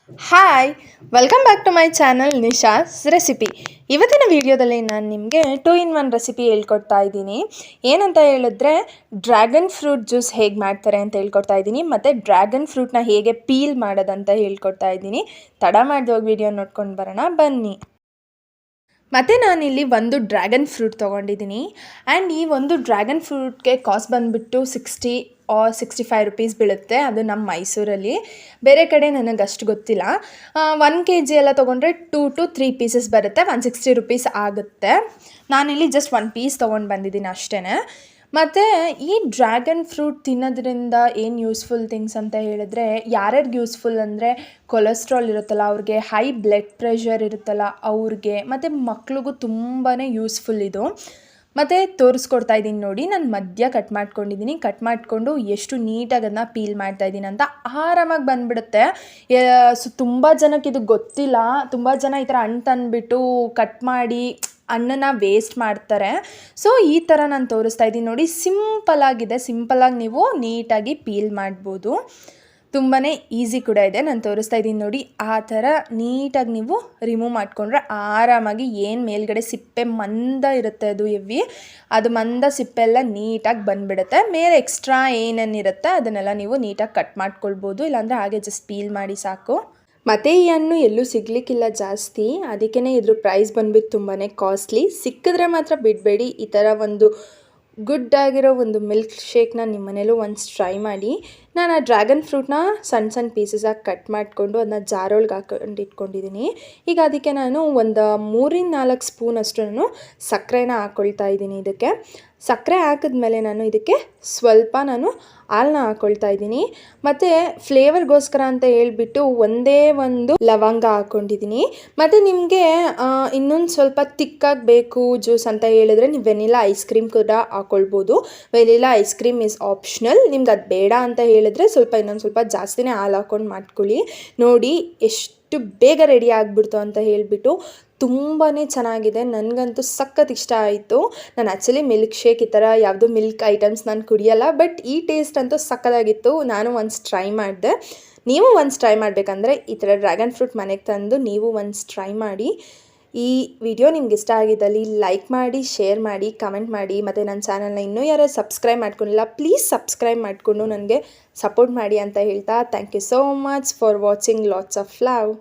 Hi welcome back to my channel Nisha's recipe. ಇವತ್ತಿನ ವಿಡಿಯೋದಲ್ಲಿ ನಾನು ನಿಮಗೆ 2 in 1 ರೆಸಿಪಿ ಹೇಳ್ಕೊಡ್ತಾ ಇದ್ದೀನಿ. ಏನಂತ ಹೇಳಿದ್ರೆ ಡ್ರ್ಯಾಗನ್ ಫ್ರೂಟ್ ಜ್ಯೂಸ್ ಹೇಗೆ ಮಾಡ್ತಾರೆ ಅಂತ ಹೇಳ್ಕೊಡ್ತಾ ಇದ್ದೀನಿ, ಮತ್ತು ಡ್ರ್ಯಾಗನ್ ಫ್ರೂಟ್ನ ಹೇಗೆ ಪೀಲ್ ಮಾಡೋದಂತ ಹೇಳ್ಕೊಡ್ತಾ ಇದ್ದೀನಿ. ತಡ ಮಾಡಿದ ಹೋಗಿ ವಿಡಿಯೋ ನೋಡ್ಕೊಂಡು ಬರೋಣ ಬನ್ನಿ. ಮತ್ತು ನಾನಿಲ್ಲಿ ಒಂದು ಡ್ರ್ಯಾಗನ್ ಫ್ರೂಟ್ ತೊಗೊಂಡಿದ್ದೀನಿ. ಆ್ಯಂಡ್ ಈ ಒಂದು ಡ್ರ್ಯಾಗನ್ ಫ್ರೂಟ್ಗೆ ಕಾಸ್ಟ್ ಬಂದುಬಿಟ್ಟು 60 ಆರ್ 65 ರುಪೀಸ್ ಬೀಳುತ್ತೆ. ಅದು ನಮ್ಮ ಮೈಸೂರಲ್ಲಿ, ಬೇರೆ ಕಡೆ ನನಗೆ ಅಷ್ಟು ಗೊತ್ತಿಲ್ಲ. 1 kg ಎಲ್ಲ ತೊಗೊಂಡ್ರೆ 2 to 3 ಪೀಸಸ್ ಬರುತ್ತೆ, 160 ರುಪೀಸ್ ಆಗುತ್ತೆ. ನಾನಿಲ್ಲಿ ಜಸ್ಟ್ 1 ಪೀಸ್ ತೊಗೊಂಡು ಬಂದಿದ್ದೀನಿ ಅಷ್ಟೇ. ಮತ್ತು ಈ ಡ್ರ್ಯಾಗನ್ ಫ್ರೂಟ್ ತಿನ್ನೋದ್ರಿಂದ ಏನು ಯೂಸ್ಫುಲ್ ಥಿಂಗ್ಸ್ ಅಂತ ಹೇಳಿದ್ರೆ, ಯಾರ್ಯಾರಿಗೆ ಯೂಸ್ಫುಲ್ ಅಂದರೆ ಕೊಲೆಸ್ಟ್ರಾಲ್ ಇರುತ್ತಲ್ಲ ಅವ್ರಿಗೆ, ಹೈ ಬ್ಲಡ್ ಪ್ರೆಷರ್ ಇರುತ್ತಲ್ಲ ಅವ್ರಿಗೆ, ಮತ್ತು ಮಕ್ಳಿಗೂ ತುಂಬಾ ಯೂಸ್ಫುಲ್ ಇದು. ಮತ್ತು ತೋರಿಸ್ಕೊಡ್ತಾ ಇದ್ದೀನಿ ನೋಡಿ, ನಾನು ಮಧ್ಯ ಕಟ್ ಮಾಡ್ಕೊಂಡಿದ್ದೀನಿ. ಕಟ್ ಮಾಡಿಕೊಂಡು ಎಷ್ಟು ನೀಟಾಗಿ ಅದನ್ನ ಪೀಲ್ ಮಾಡ್ತಾಯಿದ್ದೀನಿ ಅಂತ ಆರಾಮಾಗಿ ಬಂದುಬಿಡುತ್ತೆ. ಸೊ ತುಂಬ ಜನಕ್ಕೆ ಇದು ಗೊತ್ತಿಲ್ಲ. ತುಂಬ ಜನ ಈ ಥರ ಹಣ್ಣು ತಂದುಬಿಟ್ಟು ಕಟ್ ಮಾಡಿ ಹಣ್ಣನ್ನ ವೇಸ್ಟ್ ಮಾಡ್ತಾರೆ. ಸೊ ಈ ಥರ ನಾನು ತೋರಿಸ್ತಾ ಇದ್ದೀನಿ ನೋಡಿ, ಸಿಂಪಲ್ಲಾಗಿದೆ. ಸಿಂಪಲ್ಲಾಗಿ ನೀವು ನೀಟಾಗಿ ಪೀಲ್ ಮಾಡ್ಬೋದು. ತುಂಬಾ ಈಸಿ ಕೂಡ ಇದೆ. ನಾನು ತೋರಿಸ್ತಾ ಇದ್ದೀನಿ ನೋಡಿ, ಆ ಥರ ನೀಟಾಗಿ ನೀವು ರಿಮೂವ್ ಮಾಡಿಕೊಂಡ್ರೆ ಆರಾಮಾಗಿ ಏನು ಮೇಲ್ಗಡೆ ಸಿಪ್ಪೆ ಮಂದ ಇರುತ್ತೆ, ಅದು ಮಂದ ಸಿಪ್ಪೆ ಎಲ್ಲ ನೀಟಾಗಿ ಬಂದುಬಿಡುತ್ತೆ. ಮೇಲೆ ಎಕ್ಸ್ಟ್ರಾ ಏನೇನಿರುತ್ತೆ ಅದನ್ನೆಲ್ಲ ನೀವು ನೀಟಾಗಿ ಕಟ್ ಮಾಡ್ಕೊಳ್ಬೋದು, ಇಲ್ಲಾಂದರೆ ಹಾಗೆ ಜಸ್ಟ್ ಪೀಲ್ ಮಾಡಿ ಸಾಕು. ಮತ್ತು ಈ ಹಣ್ಣು ಎಲ್ಲೂ ಸಿಗಲಿಕ್ಕಿಲ್ಲ ಜಾಸ್ತಿ, ಅದಕ್ಕೇ ಇದ್ರ ಪ್ರೈಸ್ ಬಂದುಬಿಟ್ಟು ತುಂಬಾ ಕಾಸ್ಟ್ಲಿ. ಸಿಕ್ಕಿದ್ರೆ ಮಾತ್ರ ಬಿಡಬೇಡಿ. ಈ ಥರ ಒಂದು ಗುಡ್ ಆಗಿರೋ ಒಂದು ಮಿಲ್ಕ್ ಶೇಕ್ನ ನಿಮ್ಮ ಮನೇಲೂ ಒಂದ್ಸ್ ಟ್ರೈ ಮಾಡಿ. ನಾನು ಆ ಡ್ರ್ಯಾಗನ್ ಫ್ರೂಟ್ನ ಸಣ್ಣ ಸಣ್ಣ ಪೀಸಸಾಗಿ ಕಟ್ ಮಾಡಿಕೊಂಡು ಅದನ್ನ ಜಾರೊಳಗೆ ಹಾಕೊಂಡು ಇಟ್ಕೊಂಡಿದ್ದೀನಿ. ಈಗ ಅದಕ್ಕೆ ನಾನು ಒಂದು 3-4 ಸ್ಪೂನ್ ಅಷ್ಟು ಸಕ್ಕರೆನ ಹಾಕ್ಕೊಳ್ತಾ ಇದ್ದೀನಿ. ಇದಕ್ಕೆ ಸಕ್ಕರೆ ಹಾಕಿದ್ಮೇಲೆ ನಾನು ಇದಕ್ಕೆ ಸ್ವಲ್ಪ ಹಾಲನ್ನ ಹಾಕ್ಕೊಳ್ತಾ ಇದ್ದೀನಿ. ಮತ್ತು ಫ್ಲೇವರ್ಗೋಸ್ಕರ ಅಂತ ಹೇಳ್ಬಿಟ್ಟು ಒಂದೇ ಒಂದು ಲವಂಗ ಹಾಕ್ಕೊಂಡಿದ್ದೀನಿ. ಮತ್ತು ನಿಮಗೆ ಇನ್ನೊಂದು ಸ್ವಲ್ಪ ತಿಕ್ಕಾಗಿ ಬೇಕು ಜ್ಯೂಸ್ ಅಂತ ಹೇಳಿದ್ರೆ ನೀವು ವೆನಿಲಾ ಐಸ್ ಕ್ರೀಮ್ ಕೂಡ ಹಾಕ್ಕೊಳ್ಬೋದು. Vanilla ice cream is optional. ನಿಮ್ಗೆ ಅದು ಬೇಡ ಅಂತ ಹೇಳಿದ್ರೆ ಇನ್ನೊಂದು ಸ್ವಲ್ಪ ಜಾಸ್ತಿನೇ ಹಾಲು ಹಾಕ್ಕೊಂಡು ಮಾಡ್ಕೊಳ್ಳಿ. ನೋಡಿ ಎಷ್ಟು ಬೇಗ ರೆಡಿ ಆಗಿಬಿಡ್ತು ಅಂತ ಹೇಳಿಬಿಟ್ಟು. ತುಂಬಾ ಚೆನ್ನಾಗಿದೆ, ನನಗಂತೂ ಸಖತ್ ಇಷ್ಟ ಆಯಿತು. ನಾನು ಆ್ಯಕ್ಚುಲಿ ಮಿಲ್ಕ್ ಶೇಕ್ ಈ ಥರ ಯಾವುದೂ ಮಿಲ್ಕ್ ಐಟಮ್ಸ್ ನಾನು ಕುಡಿಯಲ್ಲ, ಬಟ್ ಈ ಟೇಸ್ಟ್ ಅಂತೂ ಸಖತ್ತಾಗಿತ್ತು. ನಾನು ಒನ್ಸ್ ಟ್ರೈ ಮಾಡಿದೆ. ನೀವು ಒನ್ಸ್ ಟ್ರೈ ಮಾಡಬೇಕಂದ್ರೆ ಈ ಥರ ಡ್ರ್ಯಾಗನ್ ಫ್ರೂಟ್ ಮನೆಗೆ ತಂದು ನೀವು ಒನ್ಸ್ ಟ್ರೈ ಮಾಡಿ. ಈ ವಿಡಿಯೋ ನಿಮ್ಗೆ ಇಷ್ಟ ಆಗಿದ್ದಲ್ಲಿ ಲೈಕ್ ಮಾಡಿ, ಶೇರ್ ಮಾಡಿ, ಕಮೆಂಟ್ ಮಾಡಿ. ಮತ್ತು ನನ್ನ ಚಾನಲ್ನ ಇನ್ನೂ ಯಾರು ಸಬ್ಸ್ಕ್ರೈಬ್ ಮಾಡ್ಕೊಂಡಿಲ್ಲ ಪ್ಲೀಸ್ ಸಬ್ಸ್ಕ್ರೈಬ್ ಮಾಡಿಕೊಂಡು ನನಗೆ ಸಪೋರ್ಟ್ ಮಾಡಿ ಅಂತ ಹೇಳ್ತಾ, thank you so much for watching. Lots of love.